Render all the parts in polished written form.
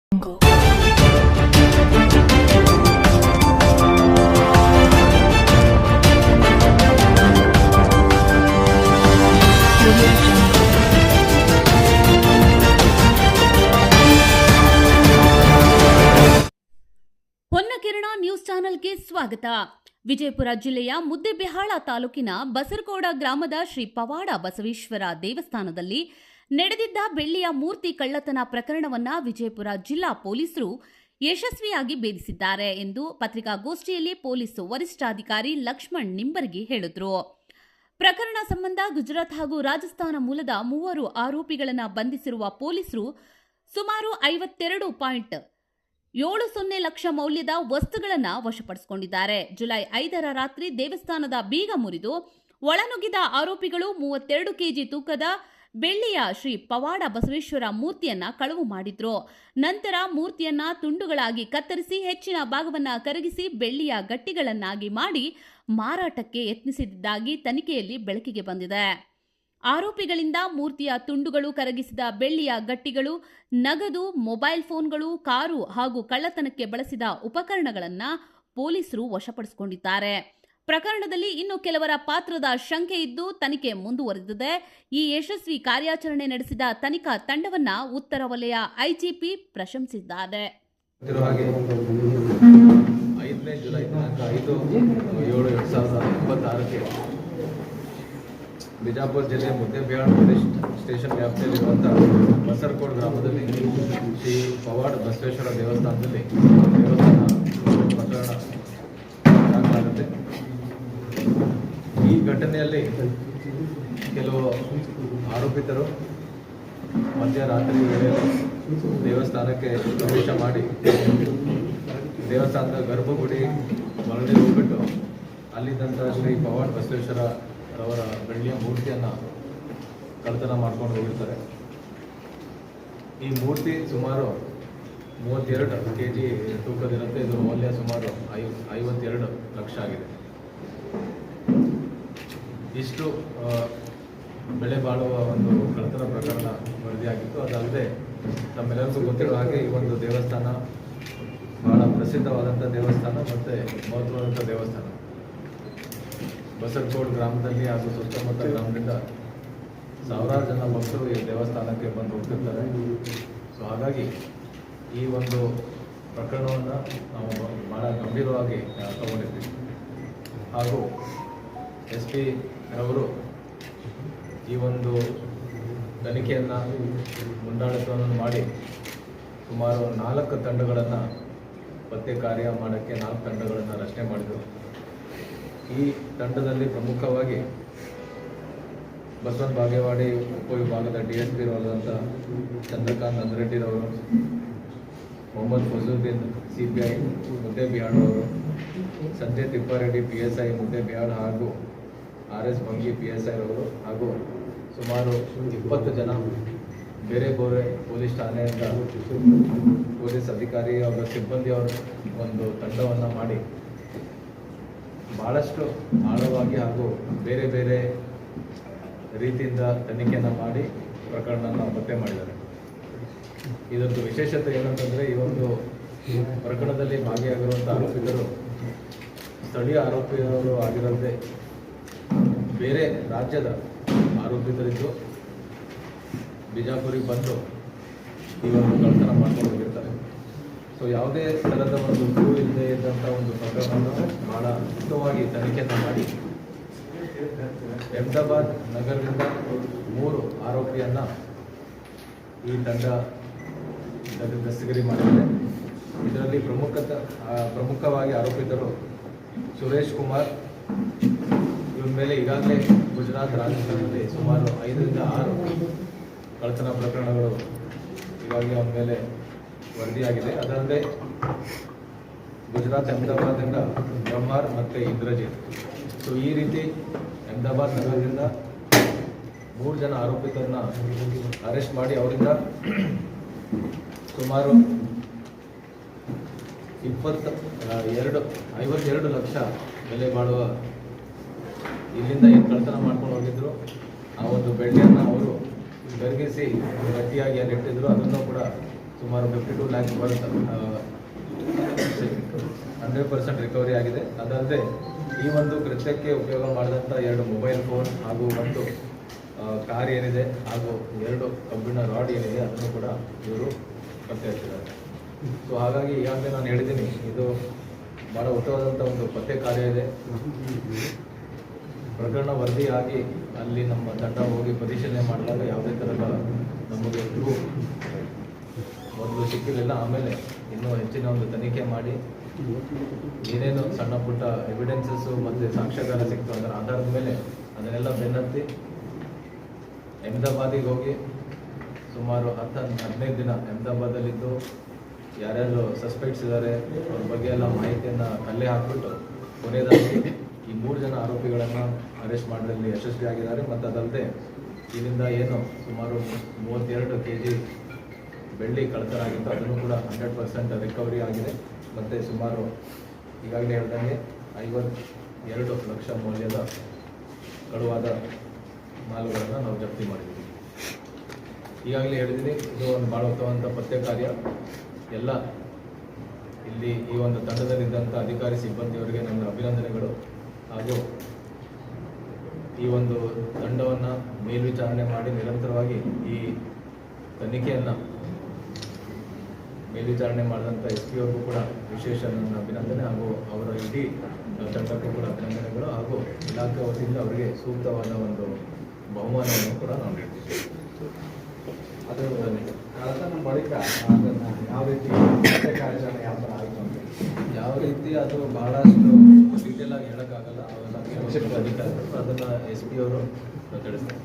ಹೊನ್ನಕಿರಣ news ಚಾನೆಲ್ಗೆ ಸ್ವಾಗತ. ವಿಜಯಪುರ ಜಿಲ್ಲೆಯ ಮುದ್ದೇಬಿಹಾಳ ತಾಲೂಕಿನ ಬಸರಕೋಡ ಗ್ರಾಮದ ಶ್ರೀ ಪವಾಡ ಬಸವೇಶ್ವರ ದೇವಸ್ಥಾನದಲ್ಲಿ ನಡೆದಿದ್ದ ಬೆಳ್ಳಿಯ ಮೂರ್ತಿ ಕಳ್ಳತನ ಪ್ರಕರಣವನ್ನು ವಿಜಯಪುರ ಜಿಲ್ಲಾ ಪೊಲೀಸರು ಯಶಸ್ವಿಯಾಗಿ ಭೇದಿಸಿದ್ದಾರೆ ಎಂದು ಪತ್ರಿಕಾಗೋಷ್ಠಿಯಲ್ಲಿ ಪೊಲೀಸ್ ವರಿಷ್ಠಾಧಿಕಾರಿ ಲಕ್ಷ್ಮಣ್ ನಿಂಬರ್ಗಿ ಹೇಳಿದರು. ಪ್ರಕರಣ ಸಂಬಂಧ ಗುಜರಾತ್ ಹಾಗೂ ರಾಜಸ್ಥಾನ ಮೂಲದ 3 ಆರೋಪಿಗಳನ್ನು ಬಂಧಿಸಿರುವ ಪೊಲೀಸರು ಸುಮಾರು 52.70 ಲಕ್ಷ ಮೌಲ್ಯದ ವಸ್ತುಗಳನ್ನು ವಶಪಡಿಸಿಕೊಂಡಿದ್ದಾರೆ. ಜುಲೈ 5ರ ರಾತ್ರಿ ದೇವಸ್ಥಾನದ ಬೀಗ ಮುರಿದು ಒಳನುಗ್ಗಿದ ಆರೋಪಿಗಳು 32 ಕೆಜಿ ತೂಕದ ಬೆಳ್ಳಿಯ ಶ್ರೀ ಪವಾಡ ಬಸವೇಶ್ವರ ಮೂರ್ತಿಯನ್ನ ಕಳವು ಮಾಡಿದ್ರು. ನಂತರ ಮೂರ್ತಿಯನ್ನ ತುಂಡುಗಳಾಗಿ ಕತ್ತರಿಸಿ ಹೆಚ್ಚಿನ ಭಾಗವನ್ನ ಕರಗಿಸಿ ಬೆಳ್ಳಿಯ ಗಟ್ಟಿಗಳನ್ನಾಗಿ ಮಾಡಿ ಮಾರಾಟಕ್ಕೆ ಯತ್ನಿಸಿದ್ದಾಗಿ ತನಿಖೆಯಲ್ಲಿ ಬೆಳಕಿಗೆ ಬಂದಿದೆ. ಆರೋಪಿಗಳಿಂದ ಮೂರ್ತಿಯ ತುಂಡುಗಳು, ಕರಗಿಸಿದ ಬೆಳ್ಳಿಯ ಗಟ್ಟಿಗಳು, ನಗದು, ಮೊಬೈಲ್ ಫೋನ್ಗಳು, ಕಾರು ಹಾಗೂ ಕಳ್ಳತನಕ್ಕೆ ಬಳಸಿದ ಉಪಕರಣಗಳನ್ನು ಪೊಲೀಸರು ವಶಪಡಿಸಿಕೊಂಡಿದ್ದಾರೆ. ಪ್ರಕರಣದಲ್ಲಿ ಇನ್ನು ಕೆಲವರ ಪಾತ್ರದ ಶಂಕೆ ಇದ್ದು ತನಿಖೆ ಮುಂದುವರೆದಿದೆ. ಈ ಯಶಸ್ವಿ ಕಾರ್ಯಾಚರಣೆ ನಡೆಸಿದ ತನಿಖಾ ತಂಡವನ್ನ ಉತ್ತರ ವಲಯ ಐಜಿಪಿ ಪ್ರಶಂಸಿಸಿದ್ದಾರೆ. 5ನೇ ಜುಲೈ 5/7/2026 ಬಿಜಾಪುರ ಜಿಲ್ಲೆ ಮುದ್ದೇಬಿಹಾಳ ಪೊಲೀಸ್ ಸ್ಟೇಷನ್ ವ್ಯಾಪ್ತಿಯಲ್ಲಿರುವಂತಹ ಬಸರಕೋಡ್ ಗ್ರಾಮದಲ್ಲಿ ಶ್ರೀ ಪವಾಡ ಬಸವೇಶ್ವರ ದೇವಸ್ಥಾನದಲ್ಲಿ ದೇವಸ್ಥಾನ ಪ್ರಕರಣ ದಾಖಲಾಗುತ್ತೆ. ಈ ಘಟನೆಯಲ್ಲಿ ಕೆಲವು ಆರೋಪಿತರು ಮಧ್ಯರಾತ್ರಿ ವೇಳೆಯಲ್ಲಿ ದೇವಸ್ಥಾನಕ್ಕೆ ಪ್ರವೇಶ ಮಾಡಿ ದೇವಸ್ಥಾನದ ಗರ್ಭಗುಡಿ ಒಳಗೆ ಹೋಗ್ಬಿಟ್ಟು ಅಲ್ಲಿದ್ದಂಥ ಶ್ರೀ ಪವಾಡ ಬಸವೇಶ್ವರ ಅವರ ಬೆಳ್ಳಿಯ ಮೂರ್ತಿಯನ್ನು ಕಳ್ಳತನ ಮಾಡ್ಕೊಂಡು ಹೋಗಿರ್ತಾರೆ. ಈ ಮೂರ್ತಿ ಸುಮಾರು 32 ಕೆಜಿ ತೂಕದಿರುತ್ತೆ. ಇದರ ಮೌಲ್ಯ ಸುಮಾರು 52 ಲಕ್ಷ ಆಗಿದೆ. ಇಷ್ಟು ಬೆಲೆ ಬಾಳುವ ಒಂದು ಕಳ್ಳತನ ಪ್ರಕರಣ ವರದಿಯಾಗಿತ್ತು. ಅದಲ್ಲದೆ ನಮ್ಮೆಲ್ಲರಿಗೂ ಗೊತ್ತಿರೋ ಹಾಗೆ ಈ ಒಂದು ದೇವಸ್ಥಾನ ಬಹಳ ಪ್ರಸಿದ್ಧವಾದಂಥ ದೇವಸ್ಥಾನ ಮತ್ತು ಮಹತ್ವವಾದಂಥ ದೇವಸ್ಥಾನ. ಬಸರಕೋಡ್ ಗ್ರಾಮದಲ್ಲಿ ಹಾಗೂ ಸುತ್ತಮುತ್ತ ಗ್ರಾಮದಿಂದ ಸಾವಿರಾರು ಜನ ಭಕ್ತರು ಈ ದೇವಸ್ಥಾನಕ್ಕೆ ಬಂದು ಹೋಗ್ತಿರ್ತಾರೆ. ಸೊ ಹಾಗಾಗಿ ಈ ಒಂದು ಪ್ರಕರಣವನ್ನು ನಾವು ಭಾಳ ಗಂಭೀರವಾಗಿ ತಗೊಂಡಿದ್ದೀವಿ. ಹಾಗೂ SP ರವರು ಈ ಒಂದು ತನಿಖೆಯನ್ನು ಮುಂದಾಳತ್ವವನ್ನು ಮಾಡಿ ಸುಮಾರು 4 ತಂಡಗಳನ್ನು ಪತ್ತೆ ಕಾರ್ಯ ಮಾಡೋಕ್ಕೆ 4 ತಂಡಗಳನ್ನು ರಚನೆ ಮಾಡಿದರು. ಈ ತಂಡದಲ್ಲಿ ಪ್ರಮುಖವಾಗಿ ಬಸವನ ಬಾಗೇವಾಡಿ ಉಪವಿಭಾಗದ DSP ರವರಾದಂಥ ಚಂದ್ರಕಾಂತ್ ಅಂದ್ರೆಡ್ಡಿರವರು, ಮೊಹಮ್ಮದ್ ಫಜುದ್ದೀನ್ CPI ಮುದ್ದೇಬಿಹಾಳ ಅವರು, ಸಂಜಯ್ ತಿಪ್ಪಾರೆಡ್ಡಿ PSI ಮುದ್ದೇಬಿಹಾಳ ಹಾಗೂ RS ಬಂಗಿ PSI ರವರು ಹಾಗೂ ಸುಮಾರು 20 ಜನ ಬೇರೆ ಬೇರೆ ಪೊಲೀಸ್ ಠಾಣೆಯಿಂದ ಪೊಲೀಸ್ ಅಧಿಕಾರಿ ಅವರ ಸಿಬ್ಬಂದಿಯವರ ಒಂದು ತಂಡವನ್ನು ಮಾಡಿ ಭಾಳಷ್ಟು ಆಳವಾಗಿ ಹಾಗೂ ಬೇರೆ ಬೇರೆ ರೀತಿಯಿಂದ ತನಿಖೆಯನ್ನು ಮಾಡಿ ಪ್ರಕರಣವನ್ನು ಪತ್ತೆ ಮಾಡಿದ್ದಾರೆ. ಇದೊಂದು ವಿಶೇಷತೆ ಏನಂತಂದರೆ ಈ ಒಂದು ಪ್ರಕರಣದಲ್ಲಿ ಭಾಗಿಯಾಗಿರುವಂಥ ಆರೋಪಿತರು ಸ್ಥಳೀಯ ಆರೋಪಿಗಳು ಆಗಿರದೆ ಬೇರೆ ರಾಜ್ಯದ ಆರೋಪಿತರಿದ್ದು ಬಿಜಾಪುರಿಗೆ ಬಂದು ಈ ಒಂದು ಕಳ್ಳತನ ಮಾಡ್ಕೊಂಡು ಹೋಗಿರ್ತಾರೆ. ಸೊ ಯಾವುದೇ ಥರದ ಒಂದು ಕ್ಲೂ ಇಲ್ಲದೆ ಇದ್ದಂಥ ಒಂದು ಪ್ರಕರಣವನ್ನು ಭಾಳ ಉತ್ತಮವಾಗಿ ತನಿಖೆಯನ್ನು ಮಾಡಿ ಅಹಮದಾಬಾದ್ ನಗರದಿಂದ 3 ಆರೋಪಿಯನ್ನು ಈ ತಂಡ ದಸ್ತಗಿರಿ ಮಾಡಿದೆ. ಇದರಲ್ಲಿ ಪ್ರಮುಖವಾಗಿ ಆರೋಪಿತರು ಸುರೇಶ್ ಕುಮಾರ್. ಇವರ ಮೇಲೆ ಈಗಾಗಲೇ ಗುಜರಾತ್, ರಾಜಸ್ಥಾನದಲ್ಲಿ ಸುಮಾರು 5ರಿಂದ 6 ಕಳ್ಳತನ ಪ್ರಕರಣಗಳು ಈಗಾಗಲೇ ಅವನ ಮೇಲೆ ವರದಿಯಾಗಿದೆ. ಅದಲ್ಲದೆ ಗುಜರಾತ್ ಅಹಮದಾಬಾದಿಂದ ಬ್ರಹ್ಮಾರ್ ಮತ್ತು ಇಂದ್ರಜಿತ್. ಸೊ ಈ ರೀತಿ ಅಹಮದಾಬಾದ್ ನಗರದಿಂದ 3 ಜನ ಆರೋಪಿತರನ್ನ ಅರೆಸ್ಟ್ ಮಾಡಿ ಅವರಿಂದ ಸುಮಾರು 52 ಲಕ್ಷ ಬೆಲೆ ಬಾಳುವ ಇಲ್ಲಿಂದ ಏನು ಕಳ್ಳತನ ಮಾಡ್ಕೊಂಡು ಹೋಗಿದ್ರು ಆ ಒಂದು ಬೆಳ್ಳಿಯನ್ನು ಅವರು ಕರಗಿಸಿ ಗಟ್ಟಿಯಾಗಿ ಅಲ್ಲಿ ಇಟ್ಟಿದ್ರು. ಅದನ್ನು ಕೂಡ ಸುಮಾರು 52 ಲ್ಯಾಕ್ಸ್ ವರ್ತ್ 100% ರಿಕವರಿ ಆಗಿದೆ. ಅದಲ್ಲದೆ ಈ ಒಂದು ಕೃತ್ಯಕ್ಕೆ ಉಪಯೋಗ ಮಾಡಿದಂಥ 2 ಮೊಬೈಲ್ ಫೋನ್ ಹಾಗೂ ಒಂದು ಕಾರ್ ಏನಿದೆ ಹಾಗೂ 2 ಕಬ್ಬಿಣ ರಾಡ್ ಏನಿದೆ ಅದನ್ನು ಕೂಡ ಇವರು ಪತ್ತೆ ಹಚ್ಚಿದ್ದಾರೆ. ಸೊ ಹಾಗಾಗಿ ಈಗಾಗಲೇ ನಾನು ಹೇಳಿದ್ದೀನಿ, ಇದು ಭಾಳ ಉತ್ತಮವಾದಂಥ ಒಂದು ಪತ್ತೆ ಕಾರ್ಯ ಇದೆ. ಪ್ರಕರಣ ವರದಿಯಾಗಿ ಅಲ್ಲಿ ನಮ್ಮ ತಂಡ ಹೋಗಿ ಪರಿಶೀಲನೆ ಮಾಡಿದಾಗ ಯಾವುದೇ ಥರದ ನಮಗೆ ಮೊದಲು ಸಿಕ್ಕಿರಲಿಲ್ಲ. ಆಮೇಲೆ ಇನ್ನೂ ಹೆಚ್ಚಿನ ಒಂದು ತನಿಖೆ ಮಾಡಿ ಏನೇನು ಸಣ್ಣ ಪುಟ್ಟ ಎವಿಡೆನ್ಸಸ್ಸು ಮತ್ತು ಸಾಕ್ಷ್ಯಾಧಾರ ಸಿಕ್ತು ಅದರ ಆಧಾರದ ಮೇಲೆ ಅದನ್ನೆಲ್ಲ ಬೆನ್ನತ್ತಿ ಅಹಮದಾಬಾದಿಗೆ ಹೋಗಿ ಸುಮಾರು 10-15 ದಿನ ಅಹಮದಾಬಾದಲ್ಲಿದ್ದು ಯಾರ್ಯಾರು ಸಸ್ಪೆಕ್ಟ್ಸ್ ಇದ್ದಾರೆ ಅವ್ರ ಬಗ್ಗೆ ಎಲ್ಲ ಮಾಹಿತಿಯನ್ನು ಕಲೆ ಹಾಕಿಬಿಟ್ಟು ಕೊನೆಯದಾಗಿ ಈ 3 ಜನ ಆರೋಪಿಗಳನ್ನು ಅರೆಸ್ಟ್ ಮಾಡೋದ್ರಲ್ಲಿ ಯಶಸ್ವಿಯಾಗಿದ್ದಾರೆ. ಮತ್ತು ಅದಲ್ಲದೆ ಇದರಿಂದ ಏನು ಸುಮಾರು 32 kg ಬೆಳ್ಳಿ ಕಳ್ಳತನ ಆಗಿತ್ತು, ಅದನ್ನು ಕೂಡ 100% ರಿಕವರಿ ಆಗಿದೆ. ಮತ್ತು ಸುಮಾರು ಈಗಾಗಲೇ ಹೇಳ್ದಂಗೆ 52 ಲಕ್ಷ ಮೌಲ್ಯದ ಕಳುವಾದ ಮಾಲುಗಳನ್ನು ನಾವು ಜಪ್ತಿ ಮಾಡಿದ್ದೀವಿ. ಈಗಾಗಲೇ ಹೇಳಿದ್ದೀನಿ, ಇದು ಒಂದು ಭಾಳ ಉತ್ತಮವಾದಂಥ ಪತ್ತೆ ಕಾರ್ಯ. ಎಲ್ಲ ಇಲ್ಲಿ ಈ ಒಂದು ತಂಡದಲ್ಲಿದ್ದಂಥ ಅಧಿಕಾರಿ ಸಿಬ್ಬಂದಿಯವರಿಗೆ ನನ್ನ ಅಭಿನಂದನೆಗಳು. ಹಾಗೂ ಈ ಒಂದು ತಂಡವನ್ನು ಮೇಲ್ವಿಚಾರಣೆ ಮಾಡಿ ನಿರಂತರವಾಗಿ ಈ ತನಿಖೆಯನ್ನು ಮೇಲ್ವಿಚಾರಣೆ ಮಾಡಿದಂಥ SP ಅವ್ರಿಗೂ ಕೂಡ ವಿಶೇಷ ನನ್ನ ಅಭಿನಂದನೆ, ಹಾಗೂ ಅವರ ಇಡೀ ತಂಡಕ್ಕೂ ಕೂಡ ಅಭಿನಂದನೆಗಳು. ಹಾಗೂ ಇಲಾಖೆ ವತಿಯಿಂದ ಅವರಿಗೆ ಸೂಕ್ತವಾದ ಒಂದು ಬಹುಮಾನವನ್ನು ಕೂಡ ನಾವು ನೀಡ್ತೀವಿ. ಅದು ಕಳ್ಳತನ ಬಳಿಕ ಅದನ್ನು ಯಾವ ರೀತಿ ಕಾರ್ಯಾಚರಣೆ ಯಾವ ಥರ ಆಯಿತು ಅಂತ ಯಾವ ರೀತಿ ಅದು ಬಹಳಷ್ಟು ಡೀಟೇಲ್ ಆಗಿ ಹೇಳೋಕ್ಕಾಗಲ್ಲ. ಅವೆಲ್ಲ ಅಧಿಕಾರಿಗಳು ಅದನ್ನು SP ಅವರು ತಿಳಿಸ್ತಾರೆ.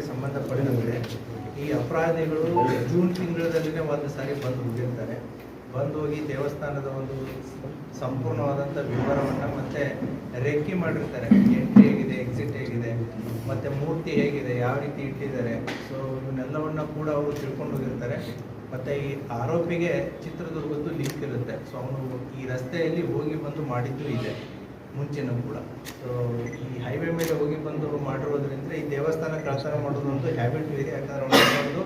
ಸಂಬಂಧಪಟ್ಟಂತೆ ಈ ಅಪರಾಧಿಗಳು ಜೂನ್ ತಿಂಗಳಲ್ಲಿನೇ ಒಂದು ಸಾರಿ ಬಂದು ಹೋಗಿರ್ತಾರೆ. ಬಂದು ಹೋಗಿ ದೇವಸ್ಥಾನದ ಒಂದು ಸಂಪೂರ್ಣವಾದಂಥ ವಿವರವನ್ನು ಮತ್ತೆ ರೇಖೆ ಮಾಡಿರ್ತಾರೆ. ಎಂಟ್ರಿ ಹೇಗಿದೆ, ಎಕ್ಸಿಟ್ ಹೇಗಿದೆ, ಮತ್ತು ಮೂರ್ತಿ ಹೇಗಿದೆ, ಯಾವ ರೀತಿ ಇಟ್ಟಿದ್ದಾರೆ. ಸೊ ಇವನ್ನೆಲ್ಲವನ್ನು ಕೂಡ ಅವರು ತಿಳ್ಕೊಂಡು ಹೋಗಿರ್ತಾರೆ. ಮತ್ತು ಈ ಆರೋಪಿಗೆ ಚಿತ್ರದುರ್ಗದ್ದು ಲಿಂಕ್ ಇರುತ್ತೆ. ಸೊ ಅವನು ಈ ರಸ್ತೆಯಲ್ಲಿ ಹೋಗಿ ಬಂದು ಮಾಡಿದ್ದು ಇದೆ ಮುಂಚೆನೂ ಕೂಡ. ಸೊ ಈ ಹೈವೇ ಮೇಲೆ ಹೋಗಿ ಬಂದು ಮಾಡಿರೋದ್ರಿಂದ ಈ ದೇವಸ್ಥಾನ ಕಳ್ಳತನ ಮಾಡೋದು ಒಂದು ಹ್ಯಾಬಿಟ್ ಇದೆ. ಯಾಕಂದರೆ ಒಂದು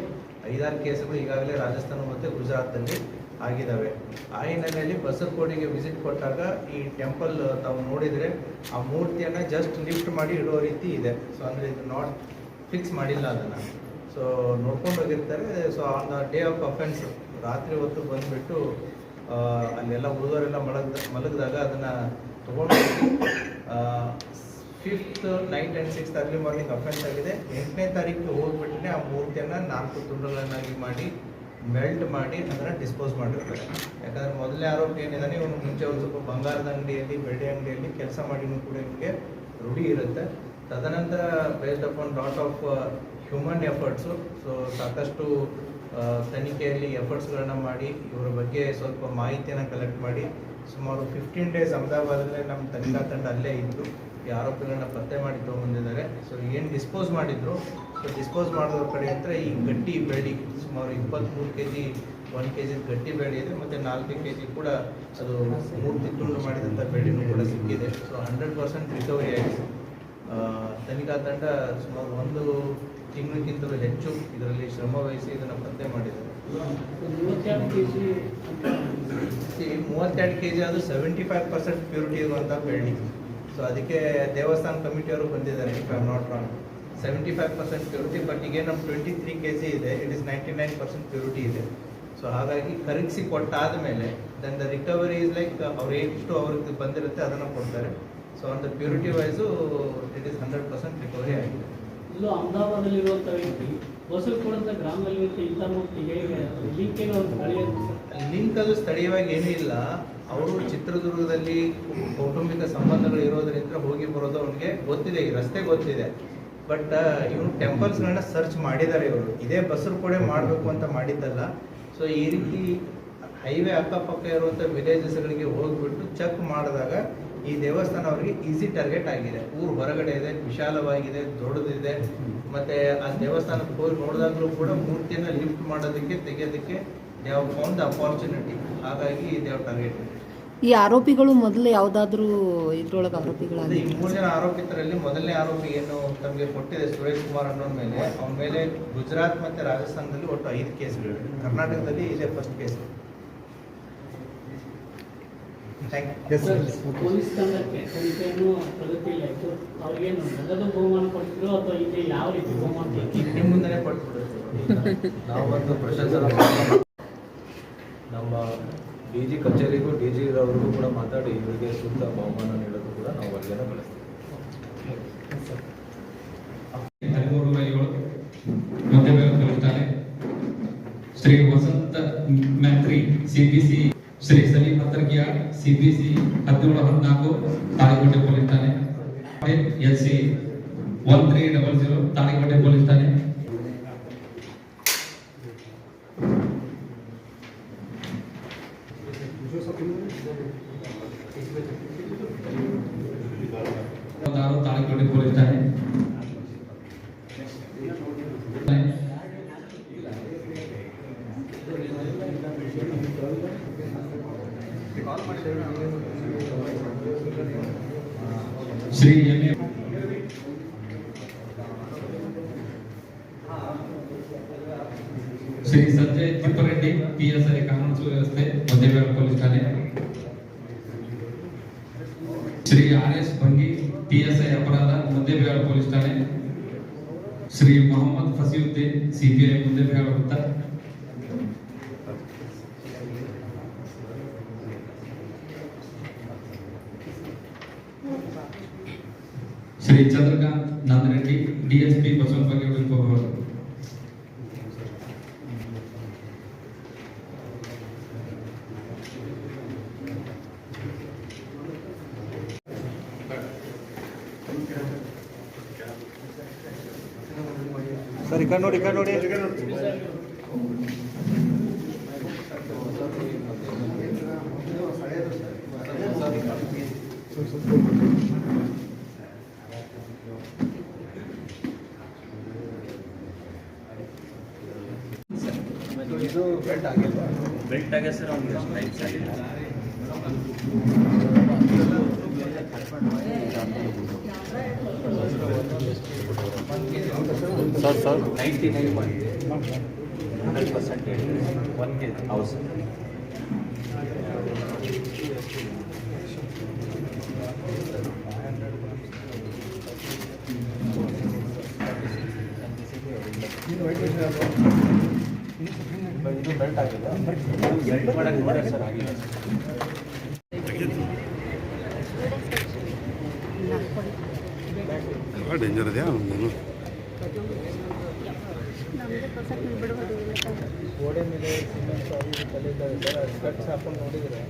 5-6 ಕೇಸುಗಳು ಈಗಾಗಲೇ ರಾಜಸ್ಥಾನ ಮತ್ತು ಗುಜರಾತಲ್ಲಿ ಆಗಿದ್ದಾವೆ. ಆ ಹಿನ್ನೆಲೆಯಲ್ಲಿ ಬಸವಕೋಟೆಗೆ ವಿಸಿಟ್ ಕೊಟ್ಟಾಗ ಈ ಟೆಂಪಲ್ ತಾವು ನೋಡಿದರೆ ಆ ಮೂರ್ತಿಯನ್ನು ಜಸ್ಟ್ ಲಿಫ್ಟ್ ಮಾಡಿ ಇಡೋ ರೀತಿ ಇದೆ. ಸೊ ಅಂದರೆ ಇದು ನಾಟ್ ಫಿಕ್ಸ್ ಮಾಡಿಲ್ಲ ಅದನ್ನು. ಸೊ ನೋಡ್ಕೊಂಡು ಹೋಗಿರ್ತಾರೆ. So on the day of offence ರಾತ್ರಿ ಹೊತ್ತು ಬಂದುಬಿಟ್ಟು ಅಲ್ಲೆಲ್ಲ ಉಳಿದವರೆಲ್ಲ ಮಲಗಿದಾಗ ಅದನ್ನು ತೊಗೊಂಡು 5th night and 6th early morning offence ಆಗಿದೆ. 8ನೇ ತಾರೀಕು ಹೋಗ್ಬಿಟ್ಟೆ ಆ ಮೂರ್ತಿಯನ್ನು 4 ತುಂಡುಗಳನ್ನಾಗಿ ಮಾಡಿ ಮೆಲ್ಟ್ ಮಾಡಿ ಅದನ್ನು ಡಿಸ್ಪೋಸ್ ಮಾಡಿರ್ತಾರೆ. ಯಾಕಂದರೆ ಮೊದಲನೇ ಆರೋಪಿ ಏನಿದ್ದಾನೆ ಇವನು ಮುಂಚೆ ಒಂದು ಸ್ವಲ್ಪ ಬಂಗಾರದ ಅಂಗಡಿಯಲ್ಲಿ, ಬೆಳ್ಳಿ ಅಂಗಡಿಯಲ್ಲಿ ಕೆಲಸ ಮಾಡಿನೂ ಕೂಡ ಇವನಿಗೆ ರೂಢಿ ಇರುತ್ತೆ. ತದನಂತರ based upon lot of human efforts, so ಸಾಕಷ್ಟು ತನಿಖೆಯಲ್ಲಿ ಎಫರ್ಟ್ಸ್ಗಳನ್ನ ಮಾಡಿ ಇವರ ಬಗ್ಗೆ ಸ್ವಲ್ಪ ಮಾಹಿತಿಯನ್ನು ಕಲೆಕ್ಟ್ ಮಾಡಿ ಸುಮಾರು 15 days ಅಹಮದಾಬಾದಲ್ಲೇ ನಮ್ಮ ತನಿಖಾ ತಂಡ ಅಲ್ಲೇ ಇದ್ದು ಈ ಆರೋಪಿಗಳನ್ನ ಪತ್ತೆ ಮಾಡಿ ತೊಗೊಂಬಂದಿದ್ದಾರೆ. ಸೊ ಏನು ಡಿಸ್ಪೋಸ್ ಮಾಡಿದ್ರು, ಸೊ ಡಿಸ್ಪೋಸ್ ಮಾಡೋದ್ರ ಕಡೆ ಹತ್ರ ಈ ಗಟ್ಟಿ ಬೆಳ್ಳಿ ಸುಮಾರು 23 kg 1 kg ಗಟ್ಟಿ ಬೆಳ್ಳಿ ಇದೆ. ಮತ್ತು 4 kg ಕೂಡ ಅದು ಮೂರ್ತಿ ತುಂಡು ಮಾಡಿದಂಥ ಬೆಳ್ಳಿನೂ ಕೂಡ ಸಿಕ್ಕಿದೆ. ಸೊ 100% ರಿಕವರಿ ಆಗಿದೆ. ತನಿಖಾ ತಂಡ ಸುಮಾರು 1 ತಿಂಗಳಿಗಿಂತಲೂ ಹೆಚ್ಚು ಇದರಲ್ಲಿ ಶ್ರಮ ವಹಿಸಿ ಇದನ್ನು ಪತ್ತೆ ಮಾಡಿದ್ದಾರೆ. 32 kg ಅದು 75% ಪ್ಯೂರಿಟಿ ಇರುವಂಥ ಬೆಳ್ಳಿ. ಸೊ ಅದಕ್ಕೆ ದೇವಸ್ಥಾನ ಕಮಿಟಿಯವರು ಬಂದಿದ್ದಾರೆ, if I am not wrong. 75% purity, but ಈಗ ನಮ್ಮ 23 kg ಇದೆ, ಇಟ್ ಇಸ್ 99% ಪ್ಯೂರಿಟಿ ಇದೆ. ಸೊ ಹಾಗಾಗಿ ಕರಗಿಸಿ ಕೊಟ್ಟಾದ ಮೇಲೆ then the recovery is like ಅವ್ರು ಎಷ್ಟು ಅವ್ರಿಗೆ ಬಂದಿರುತ್ತೆ ಅದನ್ನು ಕೊಡ್ತಾರೆ. So on the purity wise it is 100% recovery ಆಗಿದೆ. ಇಲ್ಲೂ ಅಹಮದಾಬಾದಲ್ಲಿರುವಂಥ ವ್ಯಕ್ತಿ ಬಸವಕೋಟೆ ಗ್ರಾಮದಲ್ಲಿರುವಂಥ ಇಂಥ ಮೂರ್ತಿಗೆ ಲಿಂಕ್ ಏನೋ ಒಂದು ಸ್ಥಳೀಯ ಲಿಂಕ್ ಅದು ಸ್ಥಳೀಯವಾಗಿ ಏನೂ ಇಲ್ಲ. ಅವರು ಚಿತ್ರದುರ್ಗದಲ್ಲಿ ಕೌಟುಂಬಿಕ ಸಂಬಂಧಗಳು ಇರೋದರಿಂದ ಹೋಗಿ ಬರೋದು ಅವ್ನಿಗೆ ಗೊತ್ತಿದೆ, ಈ ರಸ್ತೆ ಗೊತ್ತಿದೆ. ಬಟ್ ಇವನು ಟೆಂಪಲ್ಸ್ಗಳನ್ನ ಸರ್ಚ್ ಮಾಡಿದ್ದಾರೆ ಇವರು. ಇದೇ ಬಸವಕೋಟೆ ಮಾಡಬೇಕು ಅಂತ ಮಾಡಿದ್ದಲ್ಲ. ಸೊ ಈ ರೀತಿ ಹೈವೇ ಅಕ್ಕಪಕ್ಕ ಇರುವಂಥ ವಿಲೇಜಸ್ಗಳಿಗೆ ಹೋಗಿಬಿಟ್ಟು ಚೆಕ್ ಮಾಡಿದಾಗ ಈ ದೇವಸ್ಥಾನ ಅವರಿಗೆ ಈಸಿ ಟಾರ್ಗೆಟ್ ಆಗಿದೆ. ಊರು ಹೊರಗಡೆ ಇದೆ, ವಿಶಾಲವಾಗಿದೆ, ದೊಡ್ಡದಿದೆ. ಮತ್ತು ಆ ದೇವಸ್ಥಾನಕ್ಕೆ ಹೋಗಿ ನೋಡಿದಾಗಲೂ ಕೂಡ ಮೂರ್ತಿಯನ್ನು ಲಿಫ್ಟ್ ಮಾಡೋದಕ್ಕೆ, ತೆಗೆಯೋದಕ್ಕೆ they have found the opportunity. ಹಾಗಾಗಿ ದೇ ಹ್ಯಾವ್ ಟಾರ್ಗೆಟ್. ಈ ಆರೋಪಿಗಳು ಮೊದಲು ಯಾವುದಾದ್ರೂ ಇದ್ರೊಳಗೆ ಅದೇ ಈ ಆರೋಪಿಗಳಾಗಿದ್ದಾರೆ 3 ಜನ ಆರೋಪಿತರಲ್ಲಿ ಮೊದಲನೇ ಆರೋಪಿ ಏನು ತಮಗೆ ಕೊಟ್ಟಿದೆ ಸುರೇಶ್ ಕುಮಾರ್ ಅನ್ನೋನ್ ಮೇಲೆ, ಅವನ ಮೇಲೆ ಗುಜರಾತ್ ಮತ್ತೆ ರಾಜಸ್ಥಾನದಲ್ಲಿ ಒಟ್ಟು 5 ಕೇಸ್ಗಳು, ಕರ್ನಾಟಕದಲ್ಲಿ ಇದೇ first case. Thank you. Police ತಂಡಕ್ಕೆ ತನಿಖೆಯನ್ನು ಪ್ರಗತಿ ಇಲ್ಲ ಇತ್ತು. ಅವ್ರಿಗೇನು ನಗದು ಬಹುಮಾನ ಕೊಡ್ತಿದ್ರು ಅಥವಾ ಇಲ್ಲಿ ಯಾವ ರೀತಿ ಬಹುಮಾನ ಕೊಡ್ತಿದ್ರು? ನಿಮ್ಮ ಮುಂದೆನೇ ಕೊಟ್ಬಿಡುತ್ತೆ. ನಾವೊಂದು ಪ್ರಶಂಸನ ನಮ್ಮ ಡಿ ಜಿ ಕಚೇರಿಗೂ ಡಿ ಜಿ ಅವರಿಗೂ ಕೂಡ ಮಾತಾಡಿ ಇವರಿಗೆ ಸೂಕ್ತ ಬಹುಮಾನ ನೀಡೋದು ಕೂಡ ನಾವು ವರದಿಯನ್ನು ಕಳಿಸ್ತೀವಿ. 13/7 ಮಧ್ಯಭಾಗ ಪೊಲೀಸ್ ಠಾಣೆ, Shri Vasanta Myatri CPC, Shri Salim Hattarkiyal CPC 1714 Talikote police ಠಾಣೆ, ಎಲ್ಸಿ 1300 ತಾಳಿಕೋಟೆ ಪೊಲೀಸ್ ಠಾಣೆ. ತಾಳಿಕೋಟೆ ಪೊಲೀಸ್ ಠಾಣೆ. ಶ್ರೀ ಎಂ.ಎ. ಶ್ರೀ ಸಂಜಯ್ ತಿಪ್ಪರೆಡ್ಡಿ PSI ಕಾನೂನು ಸುವ್ಯವಸ್ಥೆ ಮಧ್ಯಭಾಗ ಪೊಲೀಸ್ ಠಾಣೆ. ಶ್ರೀ RS ಭಂಗಿ PSI ಅಪರಾಧ ಮಧ್ಯಭಾಗ ಪೊಲೀಸ್ ಠಾಣೆ. ಶ್ರೀ ಮೊಹಮ್ಮದ್ ಫಸೀವುದ್ದೀನ್ CPI ಮಧ್ಯಭಾಗ ವೃತ್ತ. ಶ್ರೀ ಚಂದ್ರಕಾಂತ್ ನಂದರೆಡ್ಡಿ DSP ಬಸವನ ಬಾಗೇವಾಡಿ ಉಪವಿಭಾಗ. ಸರ್ ಈ ಕಡೆ ನೋಡಿ, ಈ ಕಡೆ ನೋಡಿ. ಇದು ಬೆಲ್ಟ್ ಆಗಿಲ್ಲ. ಬೆಲ್ಟ್ ಆಗಿದೆ ಸರ್, ಅವ್ನಿಗೆ ರೈಟ್ ಸೈಡ್. ಸರ್ 99 100% 1 kg ಹೌದು ಸರ್. ಇದು ಬೆಲ್ಟ್ ಆಗಿಲ್ಲ. ಬೆಲ್ಟ್ ಮಾಡಕ್ಕೆ ನೋಡಿ ಸರ್, ಆಗಿಲ್ಲ ಭಾಳ ಡೇಂಜರ್ ಇದೆಯಾ ನಮ್ಮದೇನು ಗೋಡೆ ಮೇಲೆ ಸಿಮೆಂಟ್ ಅದು ಕಲಿತಾರೆ ಸರ್, ಅದು ಕಟ್ಸ್ ಹಾಕೊಂಡು ನೋಡಿದರೆ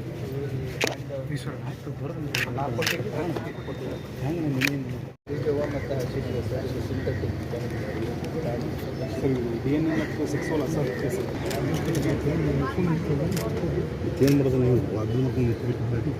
ಮತ್ತು ಹಸಿರು ಸರ್, ಸಿಂಥೆಟಿಕ್ DNA ಮತ್ತು ಸೆಕ್ಸುವಲ್ ಅಸಾಲ್ಟ್ ಕೇಸ್ ಏನು ಮಾಡೋದು ನೀವು ಅದು ಮಾಡ್ಕೊಂಡು